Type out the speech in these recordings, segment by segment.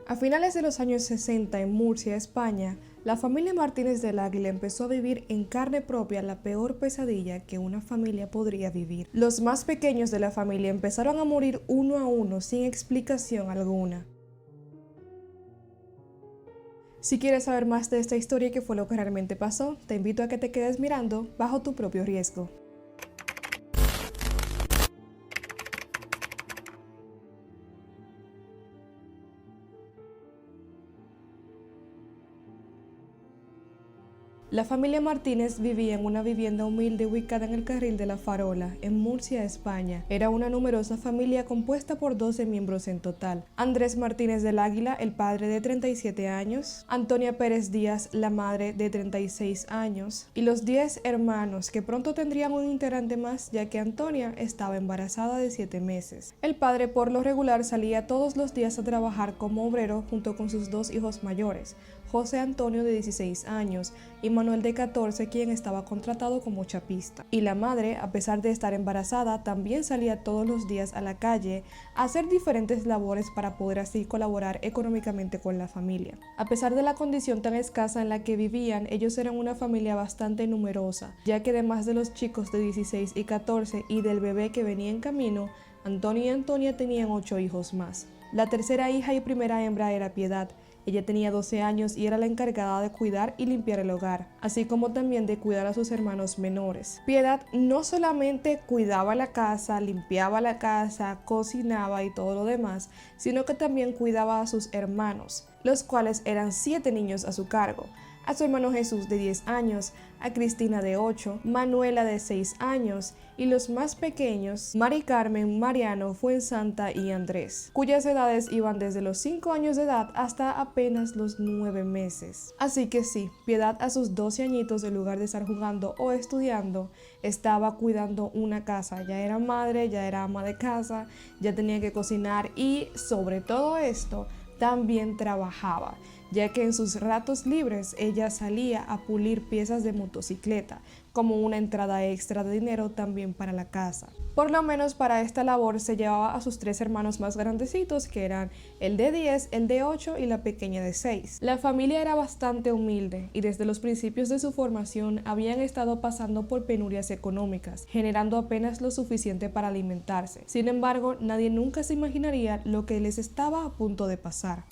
A finales de los años 60 en Murcia, España, la familia Martínez del Águila empezó a vivir en carne propia la peor pesadilla que una familia podría vivir. Los más pequeños de la familia empezaron a morir uno a uno sin explicación alguna. Si quieres saber más de esta historia y qué fue lo que realmente pasó, te invito a que te quedes mirando bajo tu propio riesgo. La familia Martínez vivía en una vivienda humilde ubicada en el Carril de la Farola, en Murcia, España. Era una numerosa familia compuesta por 12 miembros en total. Andrés Martínez del Águila, el padre de 37 años, Antonia Pérez Díaz, la madre de 36 años, y los 10 hermanos, que pronto tendrían un integrante más, ya que Antonia estaba embarazada de 7 meses. El padre por lo regular salía todos los días a trabajar como obrero junto con sus 2 hijos mayores, José Antonio de 16 años y Manuel de 14, quien estaba contratado como chapista. Y la madre, a pesar de estar embarazada, también salía todos los días a la calle a hacer diferentes labores para poder así colaborar económicamente con la familia. A pesar de la condición tan escasa en la que vivían, ellos eran una familia bastante numerosa, ya que además de los chicos de 16 y 14 y del bebé que venía en camino, Antonio y Antonia tenían 8 hijos más. La tercera hija y primera hembra era Piedad. Ella tenía 12 años y era la encargada de cuidar y limpiar el hogar, así como también de cuidar a sus hermanos menores. Piedad no solamente cuidaba la casa, limpiaba la casa, cocinaba y todo lo demás, sino que también cuidaba a sus hermanos, los cuales eran 7 niños a su cargo. A su hermano Jesús de 10 años, a Cristina de 8, Manuela de 6 años y los más pequeños, Mari Carmen, Mariano, Fuensanta y Andrés, cuyas edades iban desde los 5 años de edad hasta apenas los 9 meses. Así que sí, Piedad a sus 12 añitos, en lugar de estar jugando o estudiando, estaba cuidando una casa. Ya era madre, ya era ama de casa, ya tenía que cocinar y sobre todo esto, también trabajaba, ya que en sus ratos libres ella salía a pulir piezas de motocicleta, como una entrada extra de dinero también para la casa. Por lo menos para esta labor se llevaba a sus 3 hermanos más grandecitos, que eran el de 10, el de 8 y la pequeña de 6. La familia era bastante humilde y desde los principios de su formación habían estado pasando por penurias económicas, generando apenas lo suficiente para alimentarse. Sin embargo, nadie nunca se imaginaría lo que les estaba a punto de pasar.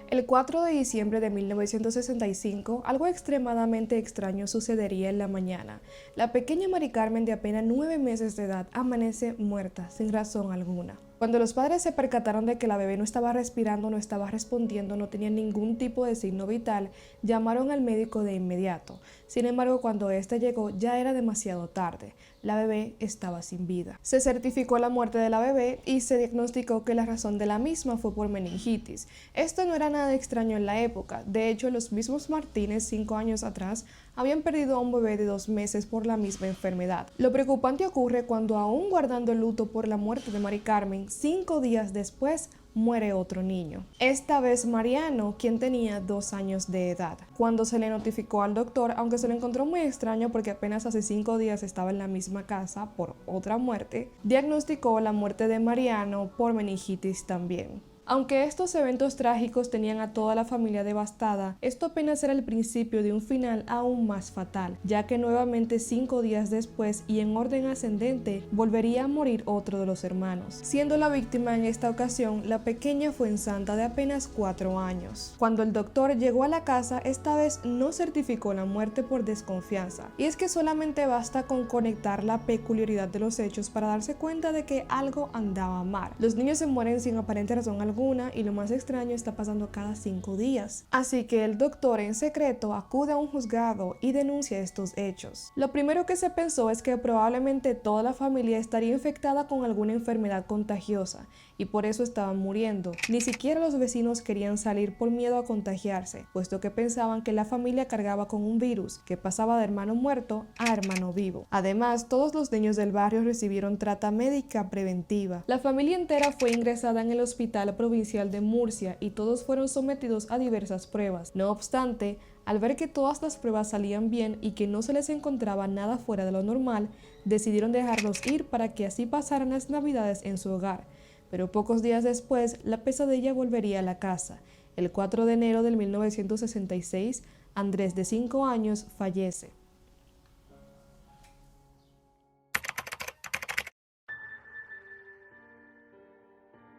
El 4 de diciembre de 1965, algo extremadamente extraño sucedería en la mañana. La pequeña Mari Carmen, de apenas 9 meses de edad, amanece muerta, sin razón alguna. Cuando los padres se percataron de que la bebé no estaba respirando, no estaba respondiendo, no tenía ningún tipo de signo vital, llamaron al médico de inmediato. Sin embargo, cuando éste llegó, ya era demasiado tarde. La bebé estaba sin vida. Se certificó la muerte de la bebé y se diagnosticó que la razón de la misma fue por meningitis. Esto no era nada extraño en la época. De hecho, los mismos Martínez, 5 años atrás, habían perdido a un bebé de 2 meses por la misma enfermedad. Lo preocupante ocurre cuando, aún guardando el luto por la muerte de Mari Carmen, 5 días después muere otro niño. Esta vez Mariano, quien tenía 2 años de edad. Cuando se le notificó al doctor, aunque se lo encontró muy extraño porque apenas hace 5 días estaba en la misma casa por otra muerte, diagnosticó la muerte de Mariano por meningitis también. Aunque estos eventos trágicos tenían a toda la familia devastada, esto apenas era el principio de un final aún más fatal, ya que nuevamente 5 días después y en orden ascendente volvería a morir otro de los hermanos, siendo la víctima en esta ocasión la pequeña Fuensanta de apenas 4 años. Cuando el doctor llegó a la casa, esta vez no certificó la muerte por desconfianza, y es que solamente basta con conectar la peculiaridad de los hechos para darse cuenta de que algo andaba mal. Los niños se mueren sin aparente razón alguna, y lo más extraño está pasando cada 5 días. Así que el doctor en secreto acude a un juzgado y denuncia estos hechos. Lo primero que se pensó es que probablemente toda la familia estaría infectada con alguna enfermedad contagiosa y por eso estaban muriendo. Ni siquiera los vecinos querían salir por miedo a contagiarse, puesto que pensaban que la familia cargaba con un virus que pasaba de hermano muerto a hermano vivo. Además, todos los niños del barrio recibieron trata médica preventiva. La familia entera fue ingresada en el hospital provincial de Murcia y todos fueron sometidos a diversas pruebas. No obstante, Al ver que todas las pruebas salían bien y que no se les encontraba nada fuera de lo normal, decidieron dejarlos ir para que así pasaran las Navidades en su hogar. Pero pocos días después, la pesadilla volvería a la casa. El 4 de enero de 1966, Andrés, de 5 años, fallece.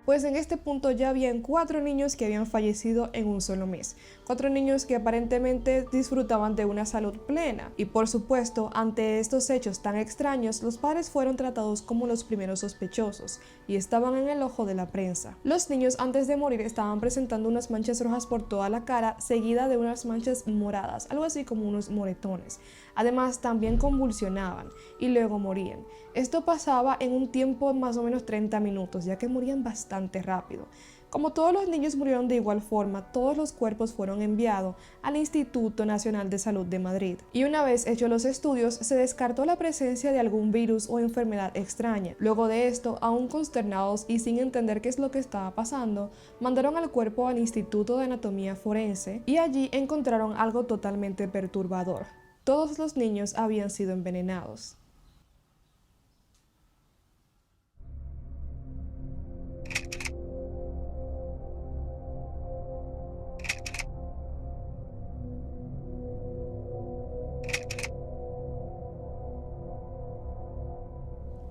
Pues en este punto ya habían 4 niños que habían fallecido en un solo mes. 4 niños que aparentemente disfrutaban de una salud plena. Y por supuesto, ante estos hechos tan extraños, los padres fueron tratados como los primeros sospechosos y estaban en el ojo de la prensa. Los niños antes de morir estaban presentando unas manchas rojas por toda la cara, seguida de unas manchas moradas, algo así como unos moretones. Además, también convulsionaban y luego morían. Esto pasaba en un tiempo de más o menos 30 minutos, ya que morían bastante rápido. Como todos los niños murieron de igual forma, todos los cuerpos fueron enviados al Instituto Nacional de Salud de Madrid. Y una vez hechos los estudios, se descartó la presencia de algún virus o enfermedad extraña. Luego de esto, aún consternados y sin entender qué es lo que estaba pasando, mandaron al cuerpo al Instituto de Anatomía Forense y allí encontraron algo totalmente perturbador. Todos los niños habían sido envenenados.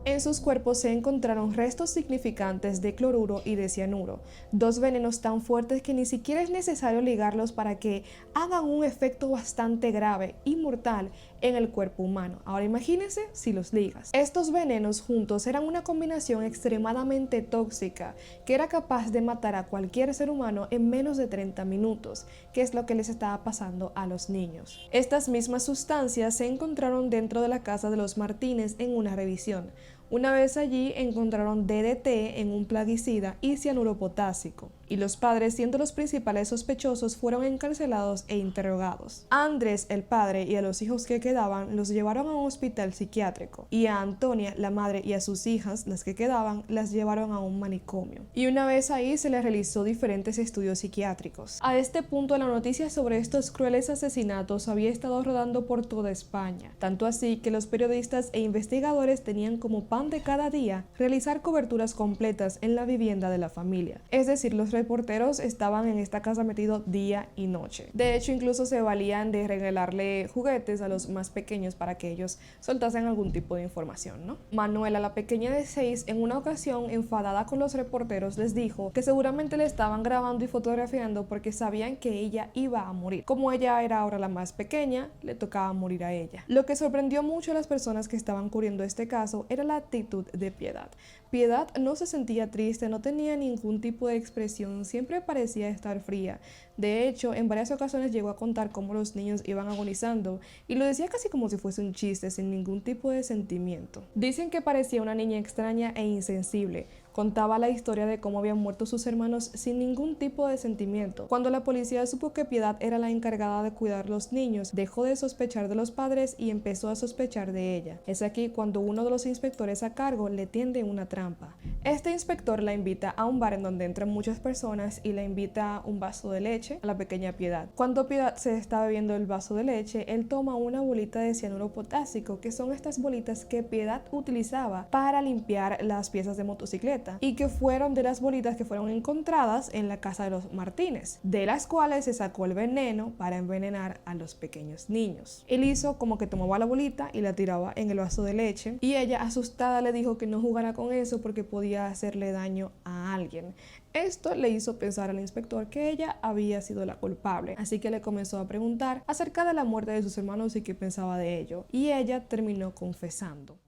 En sus cuerpos se encontraron restos significantes de cloruro y de cianuro, dos venenos tan fuertes que ni siquiera es necesario ligarlos para que hagan un efecto bastante grave y mortal en el cuerpo humano. Ahora imagínense si los ligas. Estos venenos juntos eran una combinación extremadamente tóxica que era capaz de matar a cualquier ser humano en menos de 30 minutos, que es lo que les estaba pasando a los niños. Estas mismas sustancias se encontraron dentro de la casa de los Martínez en una revisión. Una vez allí encontraron DDT en un plaguicida y cianuro potásico, y los padres, siendo los principales sospechosos, fueron encarcelados e interrogados. A Andrés, el padre, y a los hijos que quedaban los llevaron a un hospital psiquiátrico, y a Antonia, la madre, y a sus hijas, las que quedaban, las llevaron a un manicomio. Y una vez ahí se les realizó diferentes estudios psiquiátricos. A este punto la noticia sobre estos crueles asesinatos había estado rodando por toda España, tanto así que los periodistas e investigadores tenían como pan de cada día realizar coberturas completas en la vivienda de la familia. Es decir, los reporteros estaban en esta casa metidos día y noche. De hecho, incluso se valían de regalarle juguetes a los más pequeños para que ellos soltasen algún tipo de información, ¿no? Manuela, la pequeña de 6, en una ocasión, enfadada con los reporteros, les dijo que seguramente le estaban grabando y fotografiando porque sabían que ella iba a morir. Como ella era ahora la más pequeña, le tocaba morir a ella. Lo que sorprendió mucho a las personas que estaban cubriendo este caso era la actitud de Piedad. Piedad no se sentía triste, no tenía ningún tipo de expresión, siempre parecía estar fría. De hecho, en varias ocasiones llegó a contar cómo los niños iban agonizando y lo decía casi como si fuese un chiste, sin ningún tipo de sentimiento. Dicen que parecía una niña extraña e insensible. Contaba la historia de cómo habían muerto sus hermanos sin ningún tipo de sentimiento. Cuando la policía supo que Piedad era la encargada de cuidar los niños, dejó de sospechar de los padres y empezó a sospechar de ella. Es aquí cuando uno de los inspectores a cargo le tiende una trampa. Este inspector la invita a un bar en donde entran muchas personas y le invita un vaso de leche a la pequeña Piedad. Cuando Piedad se está bebiendo el vaso de leche, él toma una bolita de cianuro potásico, que son estas bolitas que Piedad utilizaba para limpiar las piezas de motocicleta, y que fueron de las bolitas que fueron encontradas en la casa de los Martínez, de las cuales se sacó el veneno para envenenar a los pequeños niños. Él hizo como que tomaba la bolita y la tiraba en el vaso de leche, y ella, asustada, le dijo que no jugara con eso porque podía hacerle daño a alguien. Esto le hizo pensar al inspector que ella había sido la culpable, así que le comenzó a preguntar acerca de la muerte de sus hermanos y qué pensaba de ello, y ella terminó confesando.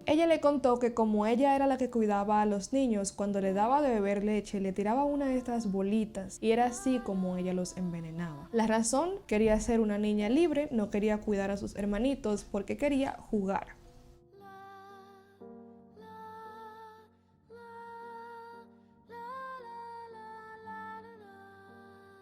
Ella le contó que como ella era la que cuidaba a los niños, cuando le daba de beber leche, le tiraba una de estas bolitas y era así como ella los envenenaba. La razón: quería ser una niña libre, no quería cuidar a sus hermanitos porque quería jugar.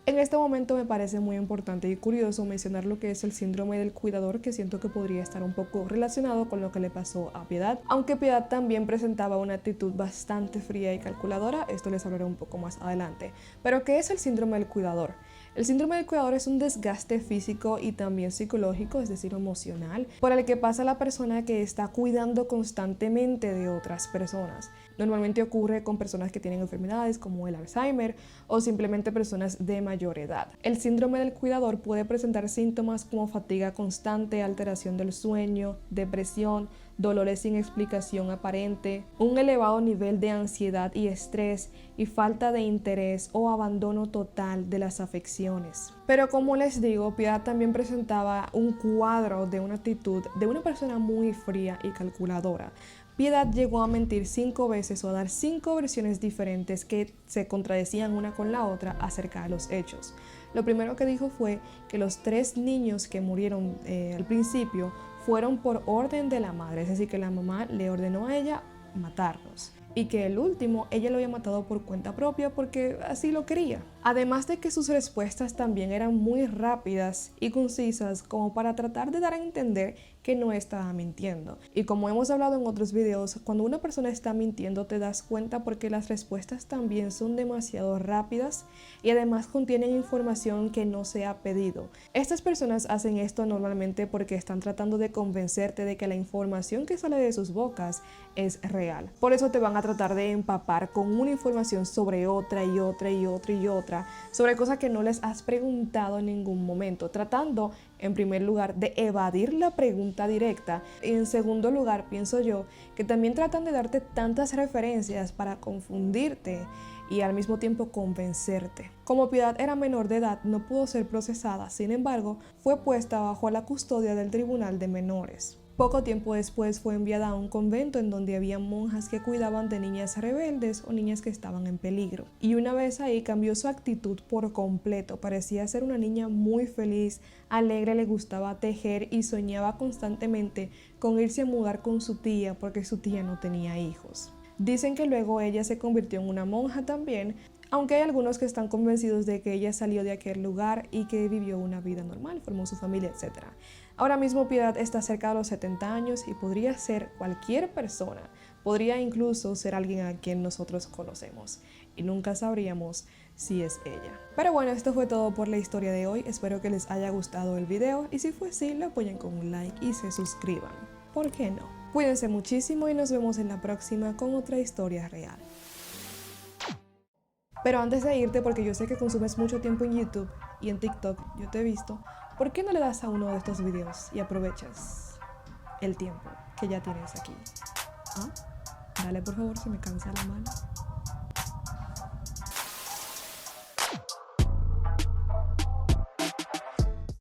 En este momento me parece muy importante y curioso mencionar lo que es el síndrome del cuidador, que siento que podría estar un poco relacionado con lo que le pasó a Piedad, aunque Piedad también presentaba una actitud bastante fría y calculadora. Esto les hablaré un poco más adelante. Pero ¿qué es el síndrome del cuidador? El síndrome del cuidador es un desgaste físico y también psicológico, es decir, emocional, por el que pasa la persona que está cuidando constantemente de otras personas. Normalmente ocurre con personas que tienen enfermedades como el Alzheimer o simplemente personas de mayor edad. El síndrome del cuidador puede presentar síntomas como fatiga constante, alteración del sueño, depresión, dolores sin explicación aparente, un elevado nivel de ansiedad y estrés y falta de interés o abandono total de las afecciones. Pero como les digo, Piedad también presentaba un cuadro de una actitud de una persona muy fría y calculadora. Piedad llegó a mentir 5 veces o a dar 5 versiones diferentes que se contradecían una con la otra acerca de los hechos. Lo primero que dijo fue que los 3 niños que murieron al principio fueron por orden de la madre, es decir, que la mamá le ordenó a ella matarlos. Y que el último ella lo había matado por cuenta propia porque así lo quería. Además de que sus respuestas también eran muy rápidas y concisas como para tratar de dar a entender que no estaba mintiendo. Y como hemos hablado en otros videos, cuando una persona está mintiendo te das cuenta porque las respuestas también son demasiado rápidas y además contienen información que no se ha pedido. Estas personas hacen esto normalmente porque están tratando de convencerte de que la información que sale de sus bocas es real. Por eso te van a tratar de empapar con una información sobre otra y otra y otra y otra, sobre cosas que no les has preguntado en ningún momento, tratando en primer lugar de evadir la pregunta directa y en segundo lugar pienso yo que también tratan de darte tantas referencias para confundirte y al mismo tiempo convencerte. Como Piedad era menor de edad, no pudo ser procesada, sin embargo, fue puesta bajo la custodia del Tribunal de Menores. Poco tiempo después fue enviada a un convento en donde había monjas que cuidaban de niñas rebeldes o niñas que estaban en peligro. Y una vez ahí cambió su actitud por completo. Parecía ser una niña muy feliz, alegre, le gustaba tejer y soñaba constantemente con irse a mudar con su tía porque su tía no tenía hijos. Dicen que luego ella se convirtió en una monja también, aunque hay algunos que están convencidos de que ella salió de aquel lugar y que vivió una vida normal, formó su familia, etc. Ahora mismo Piedad está cerca de los 70 años y podría ser cualquier persona, podría incluso ser alguien a quien nosotros conocemos y nunca sabríamos si es ella. Pero bueno, esto fue todo por la historia de hoy, espero que les haya gustado el video y si fue así, lo apoyen con un like y se suscriban, ¿por qué no? Cuídense muchísimo y nos vemos en la próxima con otra historia real. Pero antes de irte, porque yo sé que consumes mucho tiempo en YouTube y en TikTok, yo te he visto, ¿por qué no le das a uno de estos videos y aprovechas el tiempo que ya tienes aquí? ¿Ah? Dale por favor, se me cansa la mano.